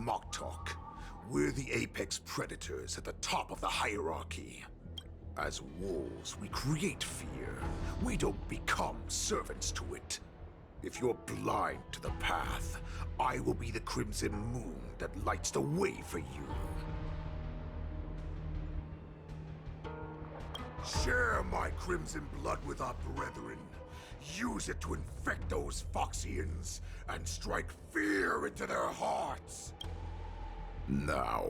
mock talk. We're the apex predators at the top of the hierarchy. As wolves, we create fear. We don't become servants to it. If you're blind to the path, I will be the crimson moon that lights the way for you. Share my crimson blood with our brethren. Use it to infect those Foxians and strike fear into their hearts. Now,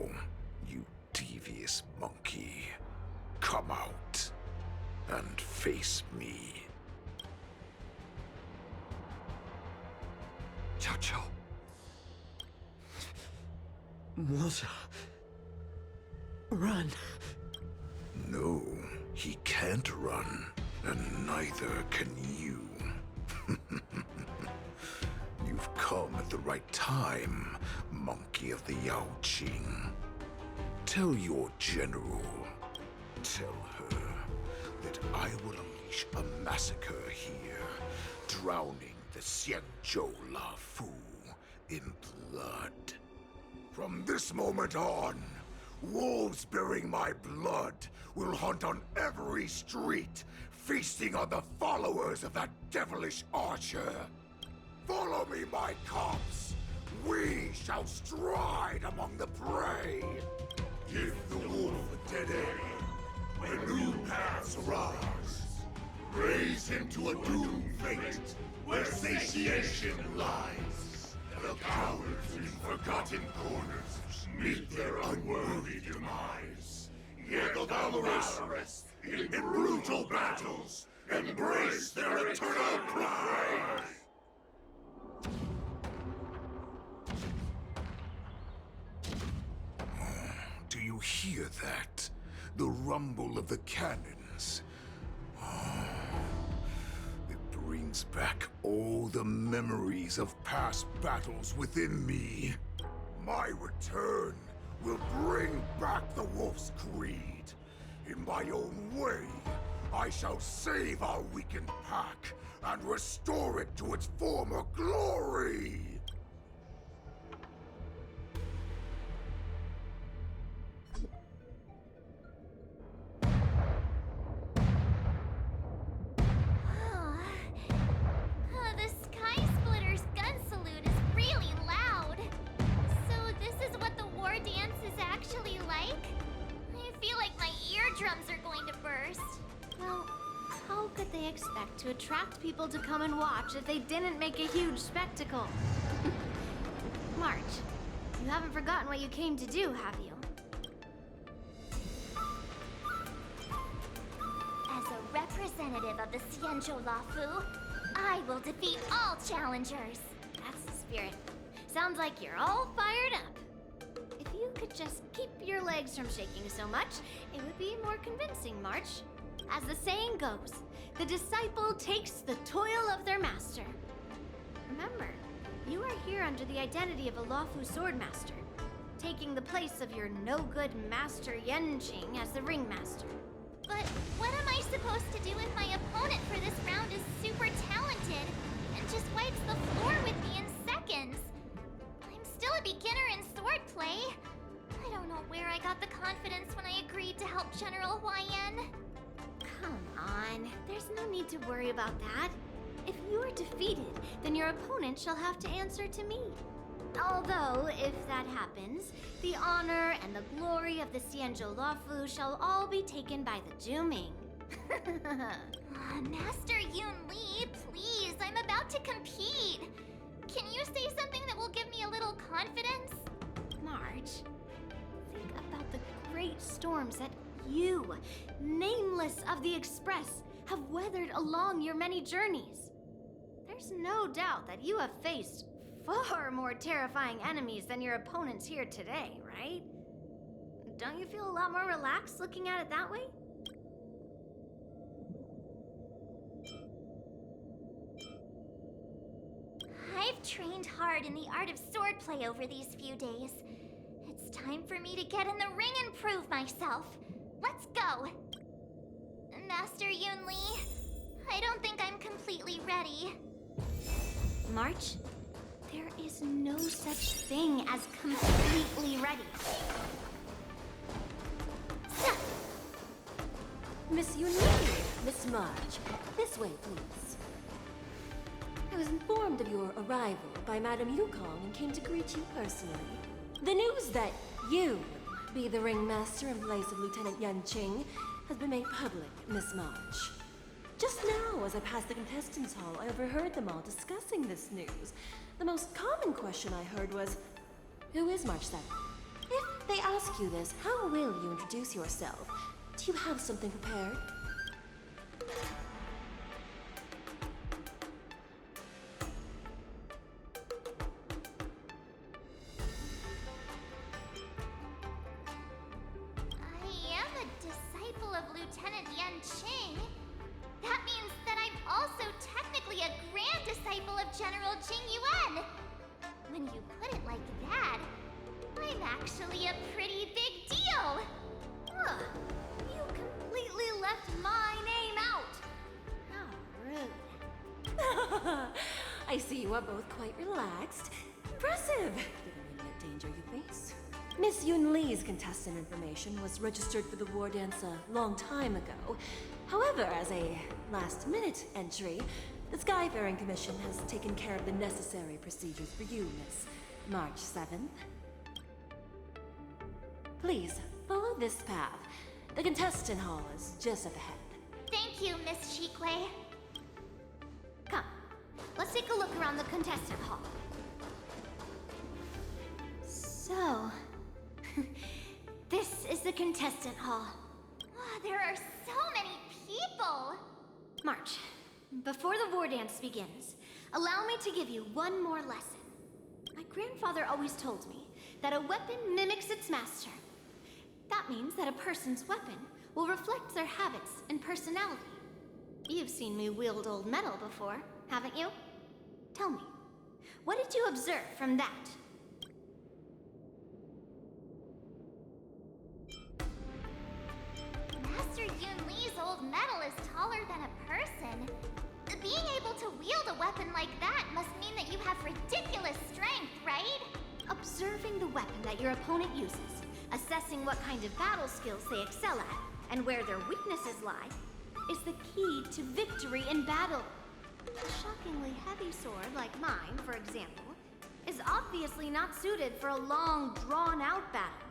you devious monkey, come out and face me. Chow. Moza. Run. No, he can't run, and neither can you. You've come at the right time, monkey of the Yao Qing. Tell your general, tell her that I will unleash a massacre here, drowning the Xianzhou La Fu in blood. From this moment on, wolves bearing my blood will hunt on every street, feasting on the followers of that devilish archer. Follow me, my cops. We shall stride among the prey. Give the wolf a dead end when new paths arise. Raise him to a doomed fate where satiation lies. The cowards in forgotten corners meet their unworthy demise. Yet the valorous in brutal battles embrace their eternal pride. Do you hear that? The rumble of the cannons. It brings back all the memories of past battles within me. My return will bring back the wolf's greed. In my own way, I shall save our weakened pack and restore it to its former glory. To attract people to come and watch if they didn't make a huge spectacle. March, you haven't forgotten what you came to do, have you? As a representative of the Xianzhou La Fu, I will defeat all challengers. That's the spirit. Sounds like you're all fired up. If you could just keep your legs from shaking so much, it would be more convincing, March. As the saying goes, the disciple takes the toil of their master. Remember, you are here under the identity of a Luofu swordmaster, taking the place of your no-good master Yanqing as the ringmaster. But what am I supposed to do if my opponent for this round is super talented and just wipes the floor with me in seconds? I'm still a beginner in swordplay. I don't know where I got the confidence when I agreed to help General Huaiyan. Come on, there's no need to worry about that. If you are defeated, then your opponent shall have to answer to me. Although, if that happens, the honor and the glory of the Xianzhou Luofu shall all be taken by the Zhuming. Master Yun Li, please, I'm about to compete. Can you say something that will give me a little confidence? March, think about the great storms that you, nameless of the Express, have weathered along your many journeys. There's no doubt that you have faced far more terrifying enemies than your opponents here today, right? Don't you feel a lot more relaxed looking at it that way? I've trained hard in the art of swordplay over these few days. It's time for me to get in the ring and prove myself. Let's go! Master Yun Li, I don't think I'm completely ready. March, there is is no such thing as completely ready. Miss Yunli, Miss March, this way, please. I was informed of your arrival by Madame Yukong and came to greet you personally. The news that you be the ringmaster in place of Lieutenant Yan Qing has been made public, Miss March. Just now, as I passed the contestants' hall, I overheard them all discussing this news. The most common question I heard was, who is March 7th? If they ask you this, how will you introduce yourself? Do you have something prepared? I am a disciple of Lieutenant Yan Qing. That means that I'm also technically a grand disciple of General Jing Yuan. When you put it like that, I'm actually a pretty big deal. Huh. You completely left my name out. How rude. I see you are both quite relaxed. Impressive, given the imminent danger you face. Miss Yun Li's contestant information was registered for the war dance a long time ago. However, as a last-minute entry, the Skyfaring Commission has taken care of the necessary procedures for you, Miss March 7th. Please, follow this path. The contestant hall is just up ahead. Thank you, Miss Shikwe. Come, let's take a look around the contestant hall. So, this is the contestant hall. There are so many people. March, before the war dance begins, allow me to give you one more lesson. My grandfather always told me that a weapon mimics its master. That means that a person's weapon will reflect their habits and personality. You've seen me wield old metal before, haven't you? Tell me, what did you observe from that? Master Yun Li's old metal is taller than a person. Being able to wield a weapon like that must mean that you have ridiculous strength, right? Observing the weapon that your opponent uses, assessing what kind of battle skills they excel at, and where their weaknesses lie, is the key to victory in battle. A shockingly heavy sword like mine, for example, is obviously not suited for a long, drawn-out battle.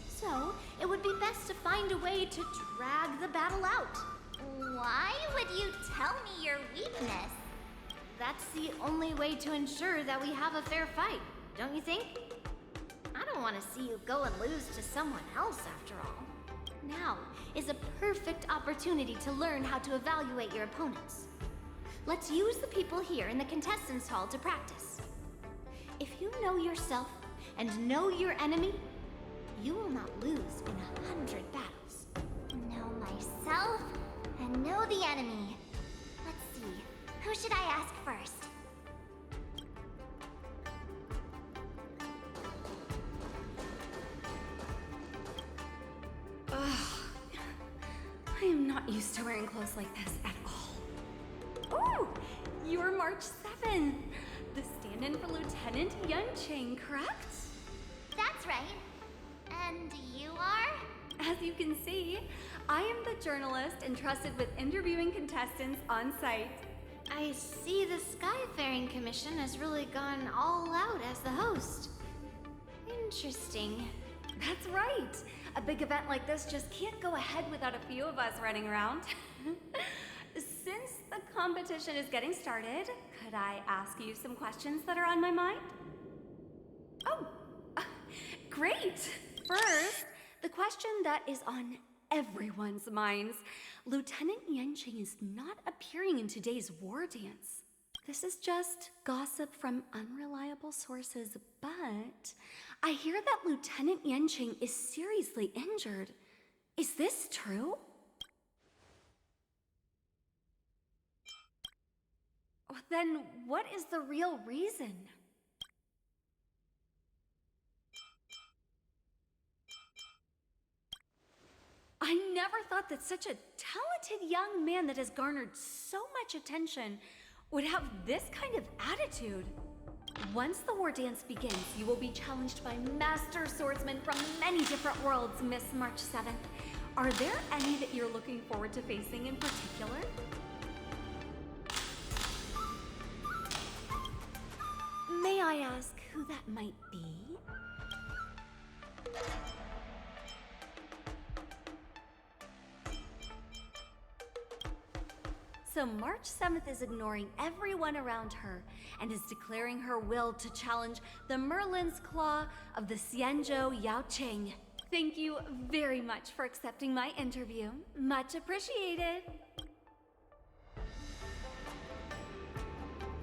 So, it would be best to find a way to drag the battle out. Why would you tell me your weakness? That's the only way to ensure that we have a fair fight, don't you think? I don't want to see you go and lose to someone else, after all. Now is a perfect opportunity to learn how to evaluate your opponents. Let's use the people here in the contestants' hall to practice. If you know yourself and know your enemy, you will not lose in 100 battles. Know myself and know the enemy. Let's see, who should I ask first? I am not used to wearing clothes like this at all. Oh, you're March 7th, the stand-in for Lieutenant Yan Qing, correct? That's right. And you are? As you can see, I am the journalist entrusted with interviewing contestants on site. I see the Skyfaring Commission has really gone all out as the host. Interesting. That's right. A big event like this just can't go ahead without a few of us running around. Since the competition is getting started, could I ask you some questions that are on my mind? Oh, great. First, the question that is on everyone's minds. Lieutenant Yan Qing is not appearing in today's war dance. This is just gossip from unreliable sources, but I hear that Lieutenant Yan Qing is seriously injured. Is this true? Then what is the real reason? I never thought that such a talented young man that has garnered so much attention would have this kind of attitude. Once the war dance begins, you will be challenged by master swordsmen from many different worlds, Miss March 7th. Are there any that you're looking forward to facing in particular? May I ask who that might be? So March 7th is ignoring everyone around her and is declaring her will to challenge the Merlin's Claw of the Xianzhou Yaoqing. Thank you very much for accepting my interview. Much appreciated.